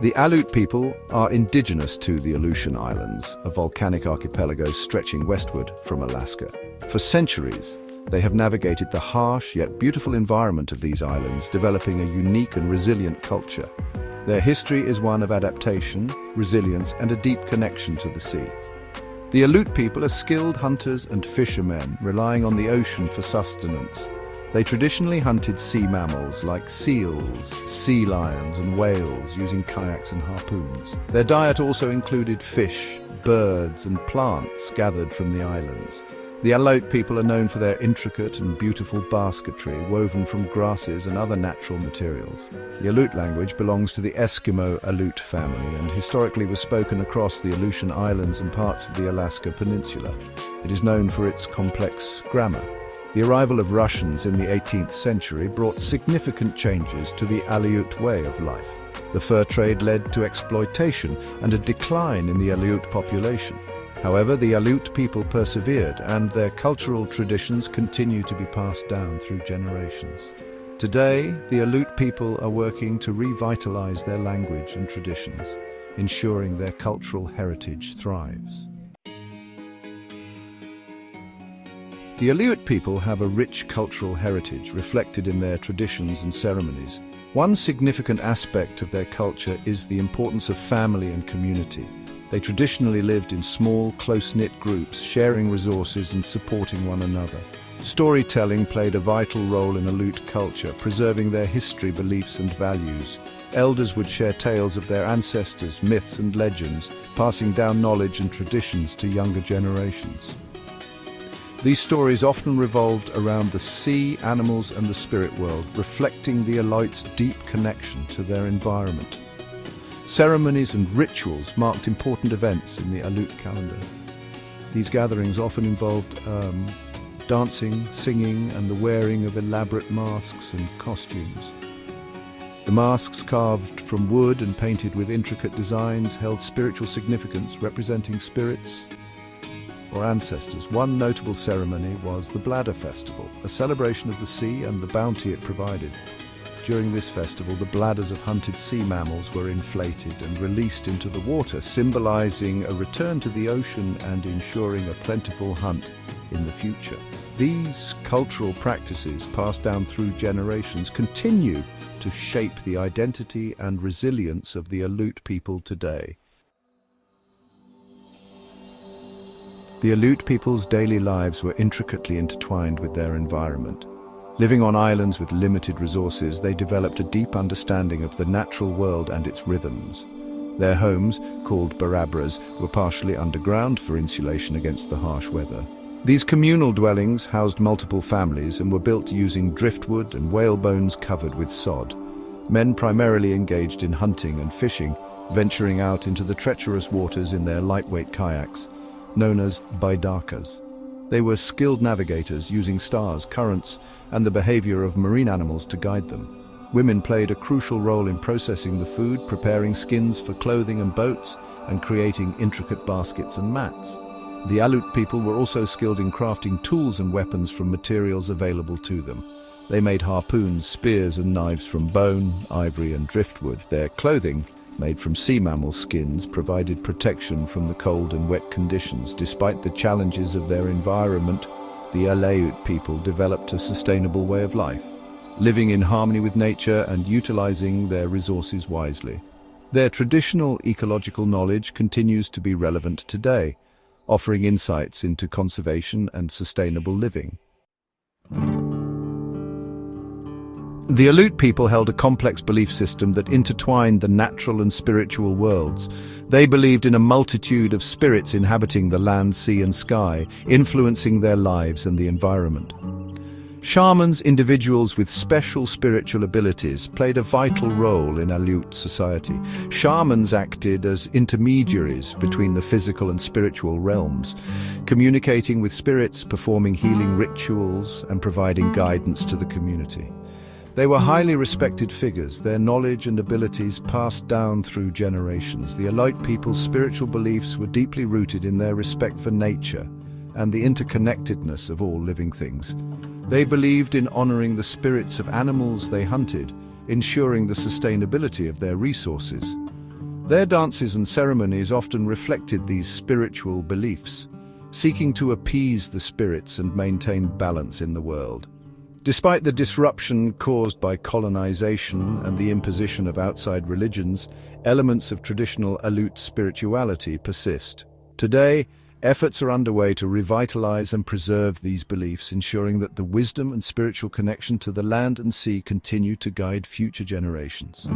The Aleut people are indigenous to the Aleutian Islands, a volcanic archipelago stretching westward from Alaska. For centuries, they have navigated the harsh yet beautiful environment of these islands, developing a unique and resilient culture. Their history is one of adaptation, resilience, and a deep connection to the sea. The Aleut people are skilled hunters and fishermen, relying on the ocean for sustenance. They traditionally hunted sea mammals like seals, sea lions, and whales using kayaks and harpoons. Their diet also included fish, birds, and plants gathered from the islands. The Aleut people are known for their intricate and beautiful basketry woven from grasses and other natural materials. The Aleut language belongs to the Eskimo Aleut family and historically was spoken across the Aleutian Islands and parts of the Alaska Peninsula. It is known for its complex grammar. The arrival of Russians in the 18th century brought significant changes to the Aleut way of life. The fur trade led to exploitation and a decline in the Aleut population. However, the Aleut people persevered, and their cultural traditions continue to be passed down through generations. Today, the Aleut people are working to revitalize their language and traditions, ensuring their cultural heritage thrives. The Aleut people have a rich cultural heritage reflected in their traditions and ceremonies. One significant aspect of their culture is the importance of family and community. They traditionally lived in small, close-knit groups, sharing resources and supporting one another. Storytelling played a vital role in Aleut culture, preserving their history, beliefs, and values. Elders would share tales of their ancestors, myths, and legends, passing down knowledge and traditions to younger generations. These stories often revolved around the sea, animals, and the spirit world, reflecting the Aleut's deep connection to their environment. Ceremonies and rituals marked important events in the Aleut calendar. These gatherings often involved dancing, singing, and the wearing of elaborate masks and costumes. The masks, carved from wood and painted with intricate designs, held spiritual significance, representing spirits or ancestors. One notable ceremony was the Bladder Festival, a celebration of the sea and the bounty it provided. During this festival, the bladders of hunted sea mammals were inflated and released into the water, symbolizing a return to the ocean and ensuring a plentiful hunt in the future. These cultural practices, passed down through generations, continue to shape the identity and resilience of the Aleut people today. The Aleut people's daily lives were intricately intertwined with their environment. Living on islands with limited resources, they developed a deep understanding of the natural world and its rhythms. Their homes, called barabras, were partially underground for insulation against the harsh weather. These communal dwellings housed multiple families and were built using driftwood and whale bones covered with sod. Men primarily engaged in hunting and fishing, venturing out into the treacherous waters in their lightweight kayaks, known as baidakas. They were skilled navigators, using stars, currents, and the behavior of marine animals to guide them. Women played a crucial role in processing the food, preparing skins for clothing and boats, and creating intricate baskets and mats. The Aleut people were also skilled in crafting tools and weapons from materials available to them. They made harpoons, spears, and knives from bone, ivory, and driftwood. Their clothing, made from sea mammal skins, provided protection from the cold and wet conditions. Despite the challenges of their environment, the Aleut people developed a sustainable way of life, living in harmony with nature and utilizing their resources wisely. Their traditional ecological knowledge continues to be relevant today, offering insights into conservation and sustainable living. The Aleut people held a complex belief system that intertwined the natural and spiritual worlds. They believed in a multitude of spirits inhabiting the land, sea, and sky, influencing their lives and the environment. Shamans, individuals with special spiritual abilities, played a vital role in Aleut society. Shamans acted as intermediaries between the physical and spiritual realms, communicating with spirits, performing healing rituals, and providing guidance to the community. They were highly respected figures, their knowledge and abilities passed down through generations. The Aleut people's spiritual beliefs were deeply rooted in their respect for nature and the interconnectedness of all living things. They believed in honoring the spirits of animals they hunted, ensuring the sustainability of their resources. Their dances and ceremonies often reflected these spiritual beliefs, seeking to appease the spirits and maintain balance in the world. Despite the disruption caused by colonization and the imposition of outside religions, elements of traditional Aleut spirituality persist. Today, efforts are underway to revitalize and preserve these beliefs, ensuring that the wisdom and spiritual connection to the land and sea continue to guide future generations.